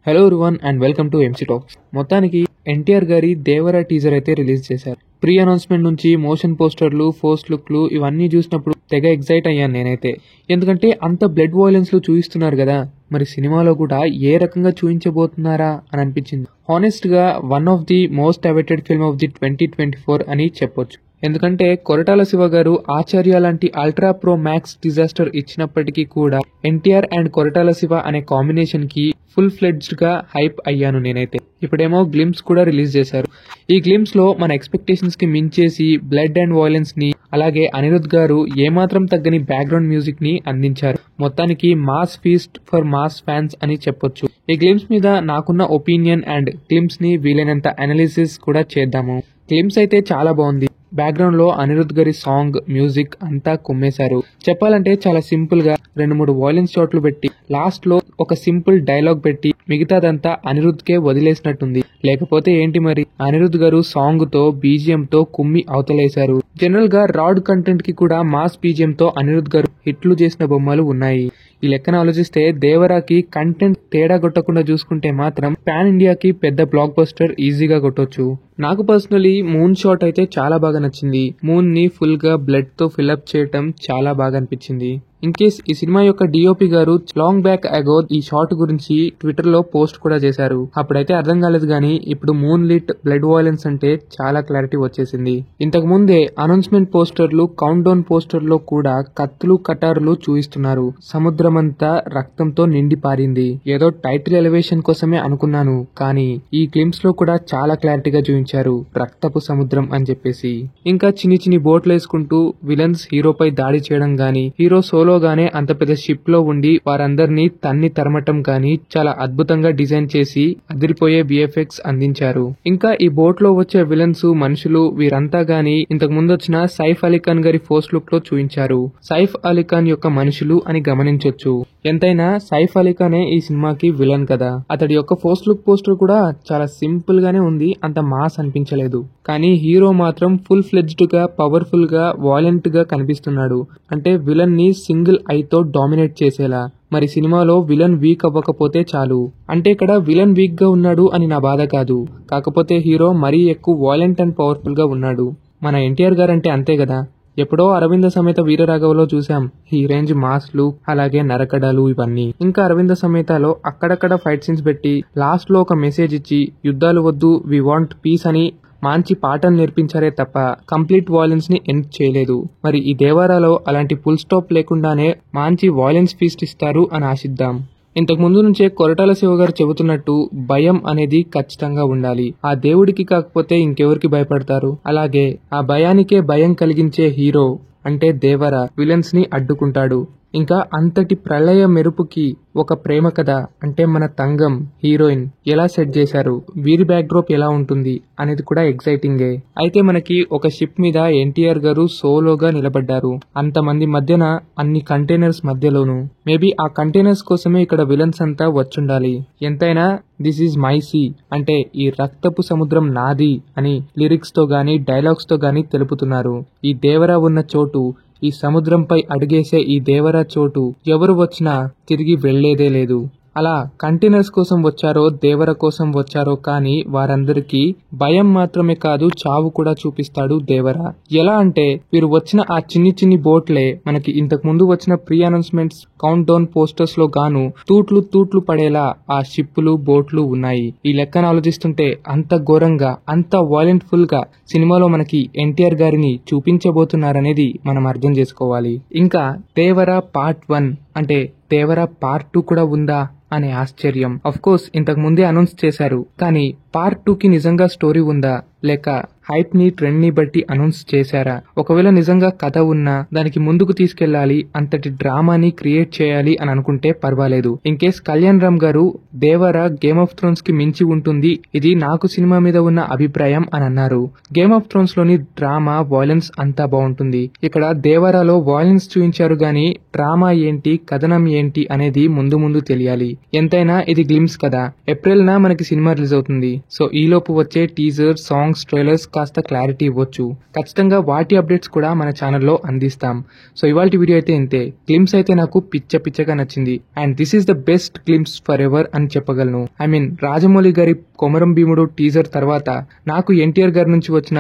Hello everyone and welcome to MC talks. మొత్తానికి ఎన్టీఆర్ గారి Devara teaser అయితే రిలీజ్ చేశారు. ప్రీ అనౌన్స్మెంట్ నుంచి మోషన్ పోస్టర్లు, ఫస్ట్ లుక్లు ఇవన్నీ చూసినప్పుడు తెగ ఎక్సైట్ అయ్యాను నేనైతే. ఎందుకంటే అంత బ్లడ్ వైలెన్స్ లో చూపిస్తున్నారు కదా, మరి సినిమాలో కూడా ఏ రకంగా చూపించబోతున్నారా అని అనిపించింది. హానెస్ట్ గా one of the most awaited film of the 2024 అని చెప్పొచ్చు. ఎందుకంటే కొరటాల శివ గారు ఆచార్య లాంటి అల్ట్రా ప్రో మ్యాక్స్ డిజాస్టర్ ఇచ్చినప్పటికీ కూడా ఎన్టీఆర్ అండ్ కొరటాల శివ అనే కాంబినేషన్ కి ఫుల్ ఫ్లెడ్జ్డ్ గా హైప్ అయ్యాను నేనైతే. ఇప్పుడేమో గ్లిమ్స్ కూడా రిలీజ్ చేశారు. ఈ గ్లిమ్స్ లో మన ఎక్స్పెక్టేషన్స్ కి మించేసి బ్లడ్ అండ్ వైలెన్స్ ని, అలాగే అనిరుద్ గారు ఏమాత్రం తగ్గని బ్యాక్గ్రౌండ్ మ్యూజిక్ ని అందించారు. మొత్తానికి mass feast for mass fans అని చెప్పొచ్చు. ఈ గ్లిమ్స్ మీద నాకున్న ఒపీనియన్ అండ్ గ్లిమ్స్ ని వీలైనంత అనాలిసిస్ కూడా చేద్దాము. గ్లిమ్స్ అయితే చాలా బాగుంది. బ్యాక్గ్రౌండ్ లో అనిరుద్ గారి సాంగ్, మ్యూజిక్ అంతా కుమ్మేశారు. చెప్పాలంటే చాలా సింపుల్ గా 2-3 వాయిలెన్స్ షాట్లు పెట్టి లాస్ట్ లో ఒక సింపుల్ డైలాగ్ పెట్టి మిగతాదంతా అనిరుద్ కే వదిలేసినట్టుంది. లేకపోతే ఏంటి మరి, అనిరుద్ గారు సాంగ్ తో బీజిఎం తో కుమ్మి అవతలేశారు. జనరల్ గా రాడ్ కంటెంట్ కి కూడా మాస్ బీజిఎం తో అనిరుద్ గారు హిట్లు చేసిన బొమ్మలు ఉన్నాయి. ఈ లెక్కన ఆలోచిస్తే దేవరాకి కంటెంట్ తేడా కొట్టకుండా చూసుకుంటే మాత్రం పాన్ ఇండియాకి పెద్ద బ్లాక్ బస్టర్ ఈజీగా కొట్టొచ్చు. నాకు పర్సనలీ మూన్ షాట్ అయితే చాలా బాగా నచ్చింది. మూన్ ని ఫుల్ గా బ్లడ్ తో ఫిల్అప్ చేయటం చాలా బాగా అనిపించింది. ఇన్ కేస్ ఈ సినిమా యొక్క డిఓపి గారు లాంగ్ బ్యాక్ అగో ఈ షాట్ గురించి ట్విట్టర్ లో పోస్ట్ కూడా చేశారు. అప్పుడైతే అర్థం కాలేదు గానీ ఇప్పుడు మూన్ లిట్ బ్లడ్ వైలెన్స్ అంటే చాలా క్లారిటీ వచ్చేసింది. ఇంతకు ముందే అనౌన్స్మెంట్ పోస్టర్లు, కౌంట్ డౌన్ పోస్టర్ లో కూడా కత్తులు, కటారులు చూయిస్తున్నారు. సముద్రమంతా రక్తంతో నిండి పారింది. ఏదో టైటిల్ ఎలివేషన్ కోసమే అనుకున్నాను, కానీ ఈ గ్లిమ్స్ లో కూడా చాలా క్లారిటీగా చూపించారు రక్తపు సముద్రం అని చెప్పేసి. ఇంకా చిన్ని బోట్లు వేసుకుంటూ విలన్స్ హీరోపై దాడి చేయడం గానీ, హీరో సోలోగానే అంత పెద్ద షిప్ లో ఉండి వారందరినీ తన్ని తరమటం గానీ చాలా అద్భుతంగా డిజైన్ చేసి అదిరిపోయే విఎఫ్ఎక్స్ అందించారు. ఇంకా ఈ బోట్ లో వచ్చే విలన్స్, మనుషులు వీరంతా గానీ ఇంతకు ముందు వచ్చిన సైఫ్ అలీ ఖాన్ గారి ఫస్ట్ లుక్ లో చూపించారు. సైఫ్ అలీ ఖాన్ యొక్క మనుషులు అని గమనించొచ్చు. ఎంతైనా సైఫ్ అలీ ఖానే ఈ సినిమాకి విలన్ కదా. అతడి యొక్క ఫస్ట్ లుక్ పోస్టర్ కూడా చాలా సింపుల్ గానే ఉంది, అంత మాస్ అనిపించలేదు. కానీ హీరో మాత్రం ఫుల్ ఫ్లెడ్జ్డ్ గా, పవర్ఫుల్ గా, వాలెంట్ గా కనిపిస్తున్నాడు. అంటే విలన్ ని సింగిల్ ఐతో డామినేట్ చేసేలా. మరి సినిమాలో విలన్ వీక్ అవ్వకపోతే చాలు. అంటే ఇక్కడ విలన్ వీక్ గా ఉన్నాడు అని నా బాధ కాదు, కాకపోతే హీరో మరీ ఎక్కువ వాలెంట్ అండ్ పవర్ఫుల్ గా ఉన్నాడు. మన ఎన్టీఆర్ గారు అంటే అంతే కదా. ఎప్పుడో అరవింద సమేత వీరరాఘవలో చూసాం ఈ రేంజ్ మాస్లు, అలాగే నరకడాలు ఇవన్నీ. ఇంకా అరవింద సమేతలో అక్కడక్కడ ఫైట్ సీన్స్ పెట్టి లాస్ట్ లో ఒక మెసేజ్ ఇచ్చి యుద్ధాలు వద్దు, వి వాంట్ పీస్ అని మంచి పాఠం నేర్పించారే తప్ప కంప్లీట్ వాయిలెన్స్ ని ఎండ్ చేయలేదు. మరి ఈ దేవారాలో అలాంటి ఫుల్ స్టాప్ లేకుండానే మంచి వాయిలెన్స్ ఫీస్ట్ ఇస్తారు అని ఆశిద్దాం. ఇంతకు ముందు నుంచే కొరటాల శివ గారు చెబుతున్నట్టు భయం అనేది ఖచ్చితంగా ఉండాలి. ఆ దేవుడికి కాకపోతే ఇంకెవరికి భయపడతారు. అలాగే ఆ భయానికే భయం కలిగించే హీరో అంటే దేవర విలన్స్ ని అడ్డుకుంటాడు. ఇంకా అంతటి ప్రళయ మెరుపుకి ఒక ప్రేమ కథ అంటే మన తంగం హీరోయిన్ ఎలా సెట్ చేశారు, వీరి బ్యాక్ డ్రాప్ ఎలా ఉంటుంది అనేది కూడా ఎక్సైటింగే. అయితే మనకి ఒక షిప్ మీద ఎన్టీఆర్ గారు సోలోగా నిలబడ్డారు. అంతమంది మధ్యన, అన్ని కంటైనర్స్ మధ్యలోను. మేబీ ఆ కంటైనర్స్ కోసమే ఇక్కడ విలన్స్ అంతా వచ్చుండాలి. ఎంతైనా దిస్ ఈజ్ మై సీ అంటే ఈ రక్తపు సముద్రం నాది అని లిరిక్స్ తో గానీ, డైలాగ్స్ తో గానీ తెలుపుతున్నారు. ఈ దేవరా ఉన్న చోటు, ఈ సముద్రంపై అడుగేసే ఈ దేవరా చోటు ఎవరు వచ్చినా తిరిగి వెళ్లేదే లేదు. అలా కంటైనర్స్ కోసం వచ్చారో, దేవర కోసం వచ్చారో కానీ వారందరికీ భయం మాత్రమే కాదు, చావు కూడా చూపిస్తాడు దేవర. ఎలా అంటే వీరు వచ్చిన ఆ చిన్ని బోట్లే మనకి ఇంతకు ముందు వచ్చిన pre announcements, count down posters లో గాను తూట్లు పడేలా ఆ షిప్పులు, బోట్లు ఉన్నాయి. ఈ లెక్కన ఆలోచిస్తుంటే అంత ఘోరంగా, అంత వాయిలెంట్ ఫుల్ గా సినిమాలో మనకి ఎన్టీఆర్ గారిని చూపించబోతున్నారనేది మనం అర్థం చేసుకోవాలి. ఇంకా దేవర పార్ట్ 1 అంటే దేవర పార్ట్ 2 కూడా ఉందా అనే ఆశ్చర్యం. అఫ్ కోర్స్ ఇంతకు ముందే అనౌన్స్ చేశారు, కానీ పార్ట్ 2 కి నిజంగా స్టోరీ ఉందా, లేక హైప్ ని, ట్రెండ్ ని బట్టి అనౌన్స్ చేశారా? ఒకవేళ నిజంగా కథ ఉన్నా దానికి ముందుకు తీసుకెళ్లాలి, అంతటి డ్రామాని క్రియేట్ చేయాలి అని అనుకుంటే పర్వాలేదు. ఇన్ కేస్ కళ్యాణ్ రామ్ గారు దేవర గేమ్ ఆఫ్ థ్రోన్స్ కి మించి ఉంటుంది, ఇది నాకు సినిమా మీద ఉన్న అభిప్రాయం అని అన్నారు. గేమ్ ఆఫ్ థ్రోన్స్ లోని డ్రామా, వైలెన్స్ అంతా బాగుంటుంది. ఇక్కడ దేవరాలో వైలెన్స్ చూపించారు గానీ డ్రామా ఏంటి, కథనం ఏంటి అనేది ముందు తెలియాలి. ఎంతైనా ఇది గ్లిమ్స్ కదా. ఏప్రిల్ న మనకి సినిమా రిలీజ్ అవుతుంది. సో ఈలోపు వచ్చే టీజర్, సాంగ్స్, ట్రైలర్స్ కాస్త క్లారిటీ ఇవ్వచ్చు. ఖచ్చితంగా వాటి అప్డేట్స్ కూడా మన ఛానల్లో అందిస్తాం. సో ఇవాల్టి వీడియో అయితే ఇంతే. గ్లిమ్స్ అయితే నాకు పిచ్చగా నచ్చింది. And this is the best glimpse for ever అని చెప్పగలను. ఐ మీన్ రాజమౌళి గారి కొమరం భీముడు టీజర్ తర్వాత నాకు ఎన్టీఆర్ గారి నుంచి వచ్చిన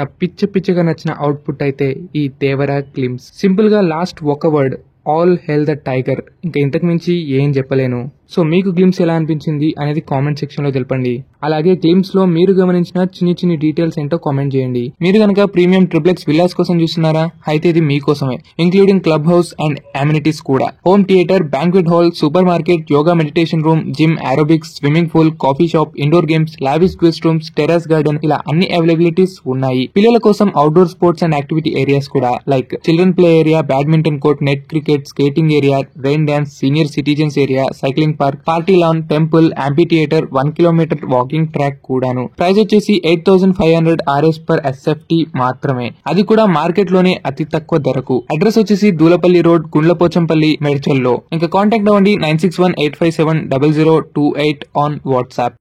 పిచ్చగా నచ్చిన అవుట్పుట్ అయితే ఈ దేవరా గ్లిమ్స్. సింపుల్ గా లాస్ట్ ఒక word, all hell the tiger. ఇంకా ఇంతకు మించి ఏం చెప్పలేను. సో మీకు గ్లిమ్స్ ఎలా అనిపించింది అనేది కామెంట్ సెక్షన్ లో తెలపండి. అలాగే గ్లిమ్స్ లో మీరు గమనించిన చిన్ని డీటెయిల్స్ ఏంటో కామెంట్ చేయండి. మీరు కనుక ప్రీమియం ట్రిప్లెక్స్ విల్లాస్ కోసం చూస్తున్నారా, అయితే ఇది మీకోసమే. Including club house and amenities కూడా. Home theatre, banquet hall, super market, yoga meditation room, gym, aerobics, swimming pool, coffee shop, indoor games, lavish guest rooms, terrace garden, ఇలా అన్ని అవైలబిలిటీస్ ఉన్నాయి. పిల్లల కోసం outdoor sports and activity areas కూడా, like children play area, badminton court, net cricket, skating area, rain dance, senior citizens area, cycling park, party lawn, temple, amphitheatre, 1 kilometre walking track కూడాను. Price వచ్చేసి 8500 RS per SFT మాత్రమే. అది కూడా market లోనే అతి తక్కువ ధరకు. అడ్రస్ వచ్చేసి దూలపల్లి రోడ్, గుండ్లపోచంపల్లి, మెడ్చల్లో. ఇంకా కాంటాక్ట్ అవ్వండి 9618570028 ఆన్ వాట్సాప్.